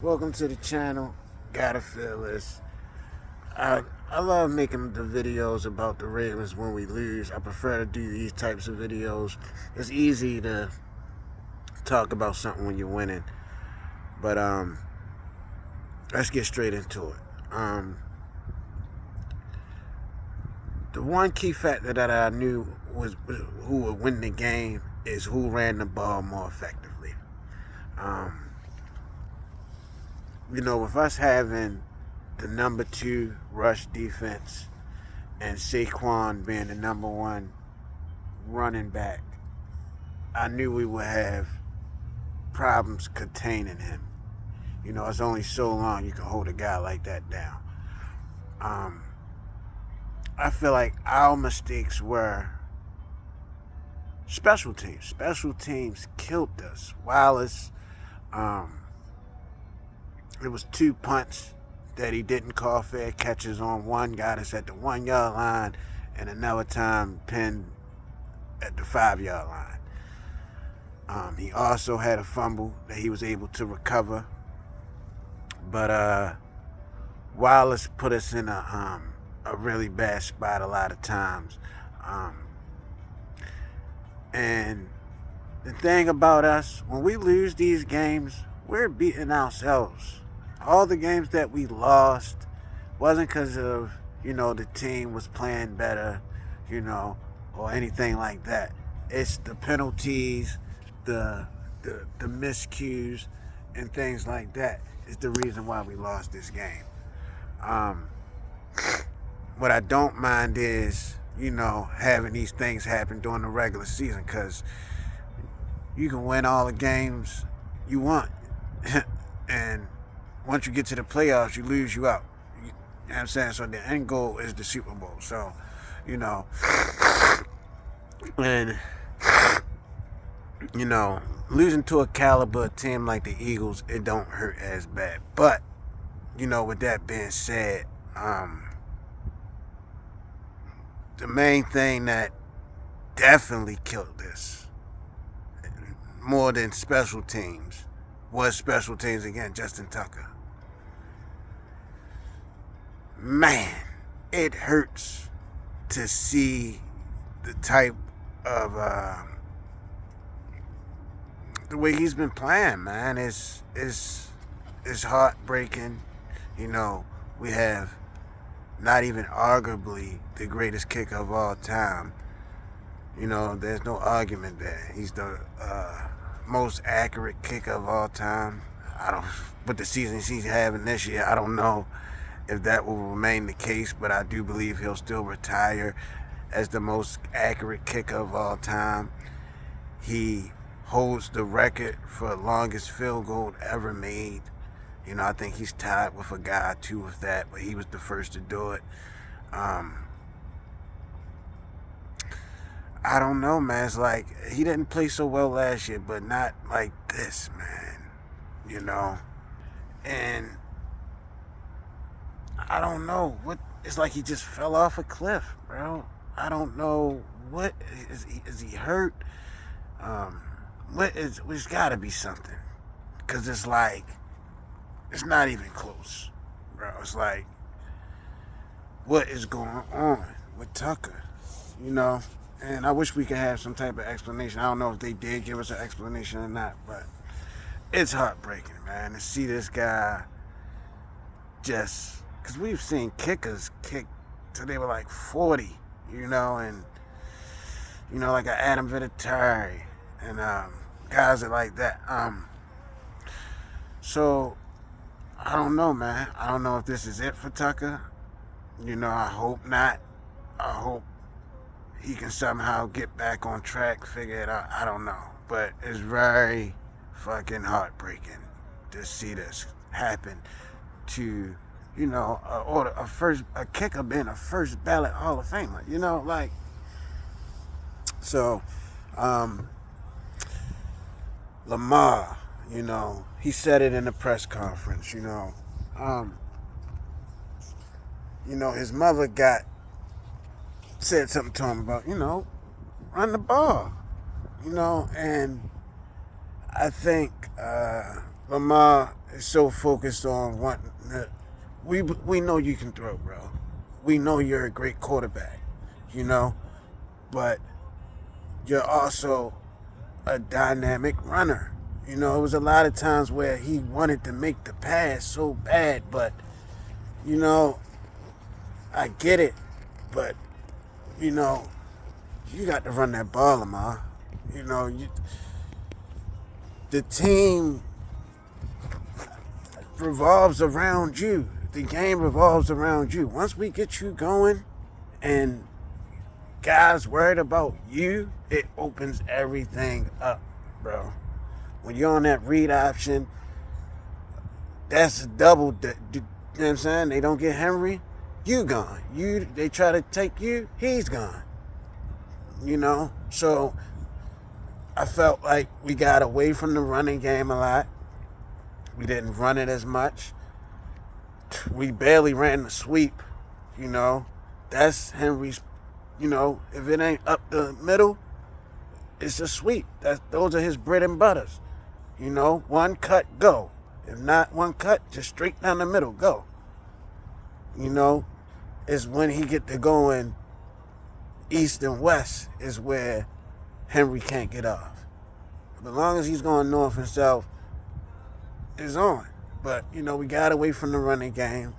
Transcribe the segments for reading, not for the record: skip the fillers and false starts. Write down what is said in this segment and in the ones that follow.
Welcome to the channel. Gotta feel this. I love making the videos about the Ravens when we lose. I prefer to do these types of videos. It's easy to talk about something when you're winning. But let's get straight into it. The one key factor that I knew was who would win the game is who ran the ball more effectively. With us having the number 2 rush defense and Saquon being the number 1 running back, I knew we would have problems containing him. It's only so long you can hold a guy like that down. I feel like our mistakes were special teams. Special teams killed us. Wallace, it was 2 punts that he didn't call fair catches on. One got us at the 1-yard line, and another time pinned at the 5-yard line. He also had a fumble that he was able to recover, but Wallace put us in a really bad spot a lot of times. And the thing about us, when we lose these games, we're beating ourselves. All the games that we lost wasn't because of, the team was playing better, or anything like that. It's the penalties, the miscues, and things like that is the reason why we lost this game. What I don't mind is, having these things happen during the regular season, because you can win all the games you want. And once you get to the playoffs, you lose, you out. You know what I'm saying? So the end goal is the Super Bowl. So, and, losing to a caliber team like the Eagles, it don't hurt as bad. But, with that being said, the main thing that definitely killed this, more than special teams, was special teams again, Justin Tucker. Man, it hurts to see the type of the way he's been playing, man. It's heartbreaking. We have not even arguably the greatest kicker of all time. There's no argument there. He's the most accurate kicker of all time. But the season he's having this year, I don't know if that will remain the case, but I do believe he'll still retire as the most accurate kicker of all time. He holds the record for longest field goal ever made. I think he's tied with a guy too with that, but he was the first to do it. I don't know, man. It's like he didn't play so well last year, but not like this, man. And I don't know what. It's like he just fell off a cliff, bro. I don't know what is he hurt? There's got to be something, because it's like it's not even close, bro. It's like, what is going on with Tucker? And I wish we could have some type of explanation. I don't know if they did give us an explanation or not, but it's heartbreaking, man, to see this guy just, because we've seen kickers kick till they were like 40, and like an Adam Vinatieri and guys are like that. So I don't know, man. I don't know if this is it for Tucker. I hope not. I hope he can somehow get back on track, figure it out. I don't know. But it's very fucking heartbreaking to see this happen to, a kicker being a first ballot Hall of Famer. So, Lamar, he said it in the press conference, his mother said something to him about, run the ball, and I think Lamar is so focused on wanting to, we know you can throw, bro. We know you're a great quarterback, you know, but you're also a dynamic runner. You know, it was a lot of times where he wanted to make the pass so bad, but you know, I get it, but you know, you got to run that ball, Lamar. You know, the team revolves around you. The game revolves around you. Once we get you going and guys worried about you, it opens everything up, bro. When you're on that read option, that's double. You know what I'm saying? They don't get Henry, you gone. They try to take you, he's gone. You know? So I felt like we got away from the running game a lot. We didn't run it as much. We barely ran the sweep, you know. That's Henry's, you know, if it ain't up the middle, it's a sweep. Those are his bread and butters. You know, one cut, go. If not one cut, just straight down the middle, go. You know, it's when he get to going east and west is where Henry can't get off. But as long as he's going north and south, it's on. But, you know, we got away from the running game.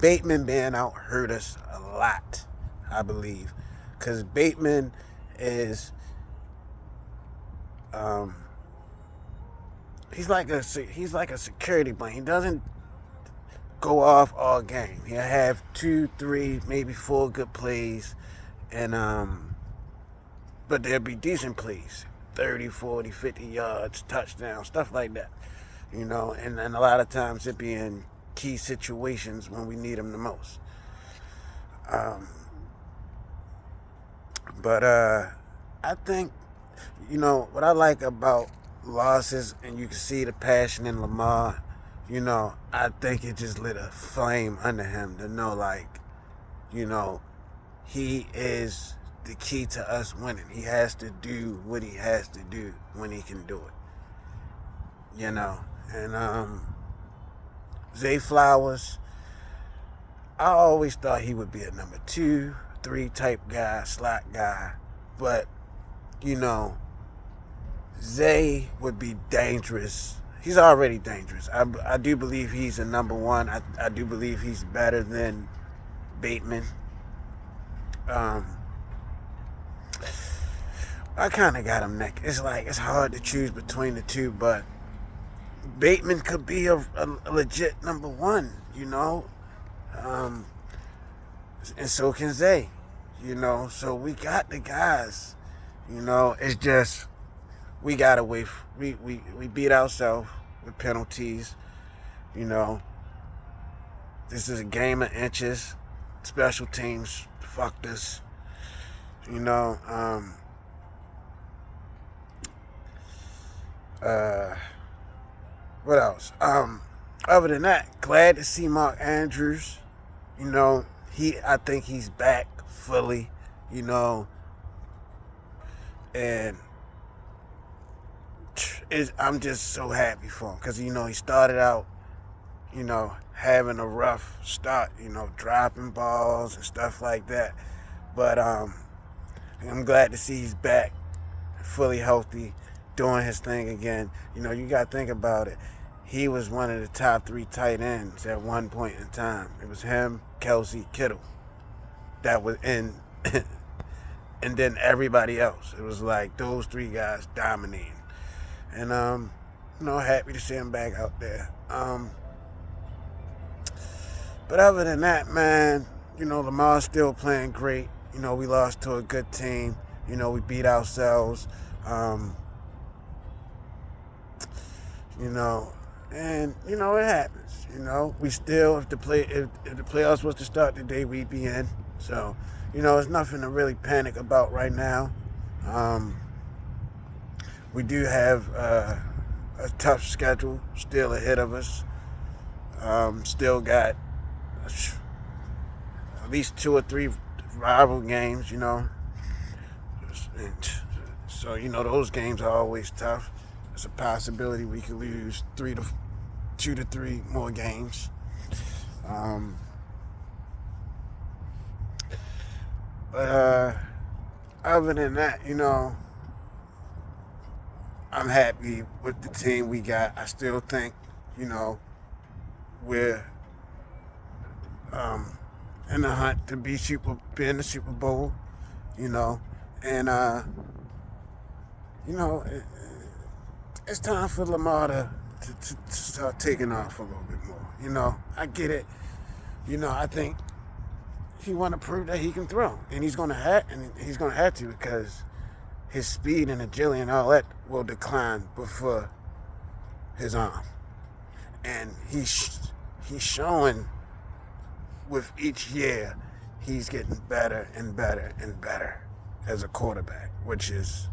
Bateman being out hurt us a lot, I believe. Because Bateman is... he's like a security blanket. He doesn't go off all game. He'll have 2, 3, maybe 4 good plays, and but there'll be decent plays, 30, 40, 50 yards, touchdown, stuff like that. You know, and a lot of times it be in key situations when we need him the most. But I think, you know, what I like about losses, and you can see the passion in Lamar, you know, I think it just lit a flame under him to know, like, you know, he is the key to us winning. He has to do what he has to do when he can do it. You know, and Zay Flowers, I always thought he would be a number 2, 3 type guy, slot guy, but, you know, Zay would be dangerous. He's already dangerous. I do believe he's a number 1. I do believe he's better than Bateman. I kind of got him neck. It's like, it's hard to choose between the two, but Bateman could be a legit number 1, you know. And so can Zay, you know. So we got the guys, you know. It's just we got away. We beat ourselves with penalties, you know. This is a game of inches. Special teams fucked us, you know. What else? Other than that, glad to see Mark Andrews. You know, I think he's back fully, you know, and I'm just so happy for him because, you know, he started out, you know, having a rough start, you know, dropping balls and stuff like that. But I'm glad to see he's back, fully healthy, doing his thing again. You know, you got to think about it. He was one of the top 3 tight ends at one point in time. It was him, Kelsey, Kittle. That was in, and then everybody else. It was like those 3 guys dominating. And, you know, happy to see him back out there. But other than that, man, you know, Lamar's still playing great. You know, we lost to a good team. You know, we beat ourselves. You know, and you know it happens. You know, we still, if the playoffs was to start today, we'd be in. So, you know, it's nothing to really panic about right now. We do have a tough schedule still ahead of us. Still got at least 2 or 3 rival games, you know. So, you know, those games are always tough. It's a possibility we could lose 2 to 3 more games. But other than that, I'm happy with the team we got. I still think, we're in the hunt to be in the Super Bowl, and it's time for Lamar to start taking off a little bit more. I get it. I think he want to prove that he can throw, and he's gonna have to because his speed and agility and all that will decline before his arm, and he's showing with each year he's getting better and better and better as a quarterback, which is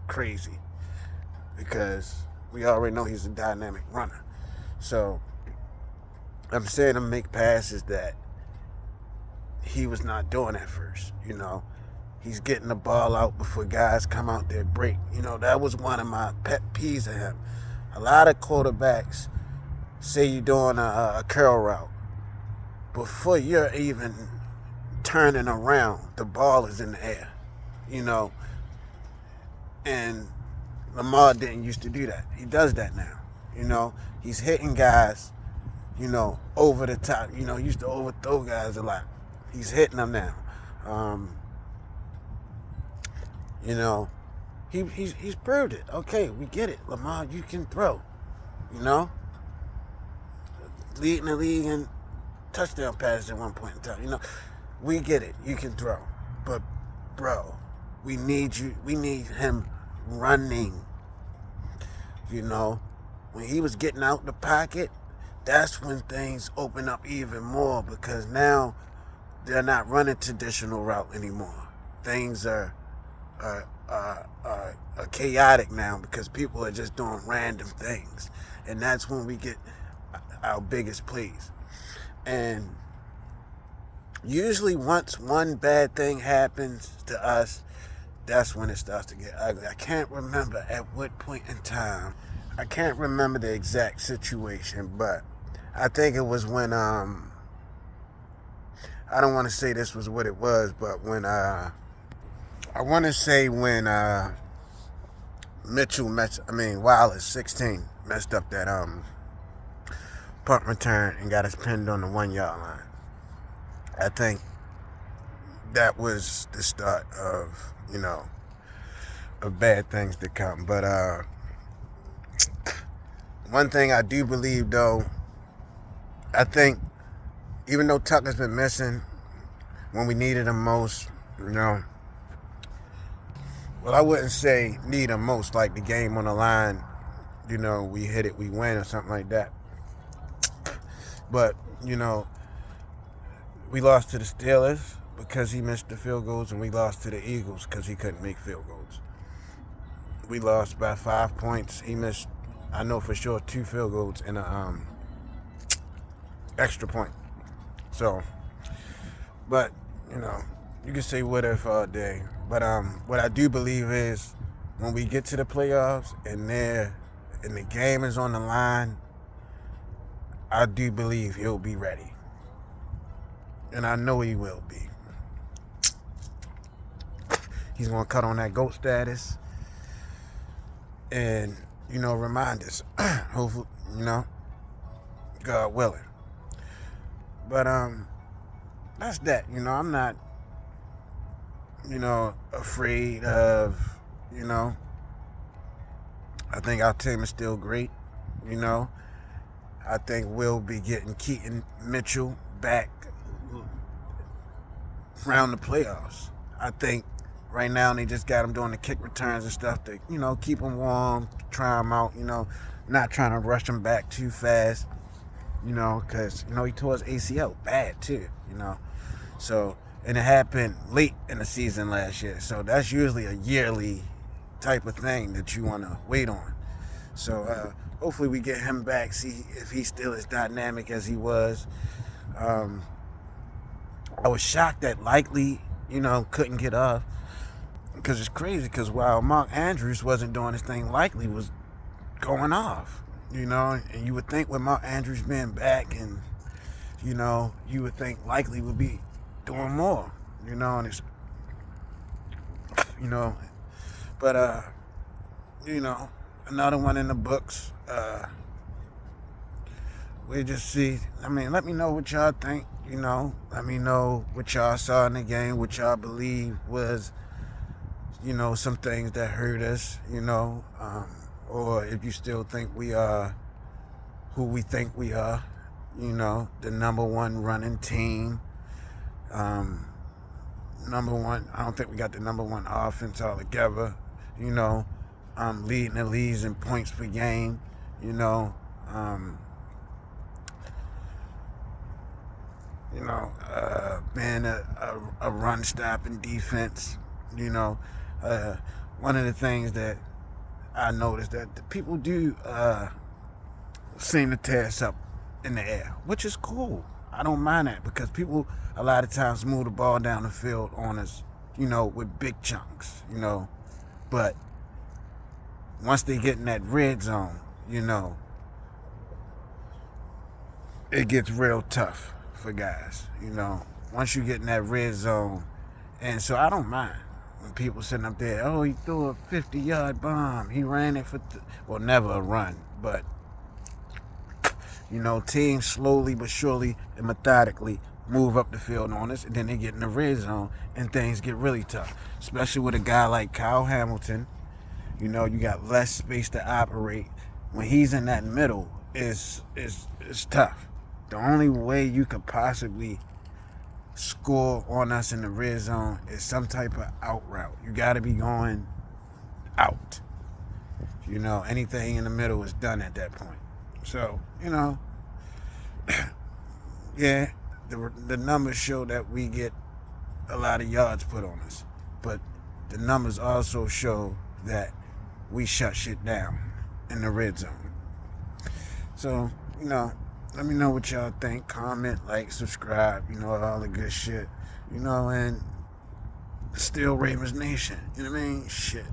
crazy because we already know he's a dynamic runner. So I'm saying him make passes that he was not doing at first. He's getting the ball out before guys come out there break. That was one of my pet peeves of him. A lot of quarterbacks say you're doing a curl route. Before you're even turning around, the ball is in the air. And Lamar didn't used to do that. He does that now. He's hitting guys, over the top. He used to overthrow guys a lot. He's hitting them now. He's proved it. Okay, we get it. Lamar, you can throw. Leading the league in touchdown passes at one point in time. We get it. You can throw. But, bro, we need you. We need him running. When he was getting out the pocket, that's when things open up even more because now they're not running traditional route anymore. Things are chaotic now because people are just doing random things, and that's when we get our biggest plays. And usually once one bad thing happens to us, that's when it starts to get ugly. I can't remember at what point in time. I can't remember the exact situation, but I think it was when I don't want to say this was what it was, but when I want to say when Wallace 16 messed up that punt return and got us pinned on the 1 yard line. I think that was the start of of bad things to come. But one thing I do believe though, I think even though Tucker's been missing when we needed him most, well, I wouldn't say need him most, like the game on the line, we hit it, we win or something like that. But, we lost to the Steelers because he missed the field goals, and we lost to the Eagles because he couldn't make field goals. We lost by 5 points. He missed, I know for sure, 2 field goals and a extra point. So, but, you can say what if all day. But what I do believe is when we get to the playoffs and the game is on the line, I do believe he'll be ready. And I know he will be. He's going to cut on that GOAT status and, remind us. Hopefully, God willing. But that's that. I'm not, afraid of, I think our team is still great. I think we'll be getting Keaton Mitchell back around the playoffs. I think right now they just got him doing the kick returns and stuff to, keep him warm, try him out, not trying to rush him back too fast, because, he tore his ACL bad too, So, and it happened late in the season last year. So that's usually a yearly type of thing that you want to wait on. So hopefully we get him back, see if he's still as dynamic as he was. I was shocked that Likely, couldn't get off. Because it's crazy, because while Mark Andrews wasn't doing his thing, Likely was going off, and you would think with Mark Andrews being back and, you would think likely would be doing more, and it's, you know, but, another one in the books. We just see, let me know what y'all think, let me know what y'all saw in the game, what y'all believe was, some things that hurt us, or if you still think we are who we think we are, the number one running team. Number one, I don't think we got the number one offense altogether, leading the leagues in points per game, being a run stopping defense, one of the things that I noticed that the people do seem to tear us up in the air, which is cool. I don't mind that because people a lot of times move the ball down the field on us, with big chunks, but once they get in that red zone, it gets real tough for guys, once you get in that red zone. And so I don't mind when people sitting up there, oh, he threw a 50-yard bomb, he ran it for, well, never a run, but, teams slowly but surely and methodically move up the field on us, and then they get in the red zone, and things get really tough, especially with a guy like Kyle Hamilton. You got less space to operate. When he's in that middle, it's tough. The only way you could possibly score on us in the red zone is some type of out route. You got to be going out. Anything in the middle is done at that point. So, yeah, the numbers show that we get a lot of yards put on us. But the numbers also show that we shut shit down in the red zone. So, let me know what y'all think. Comment, like, subscribe, all the good shit. And still Ravens Nation. You know what I mean? Shit.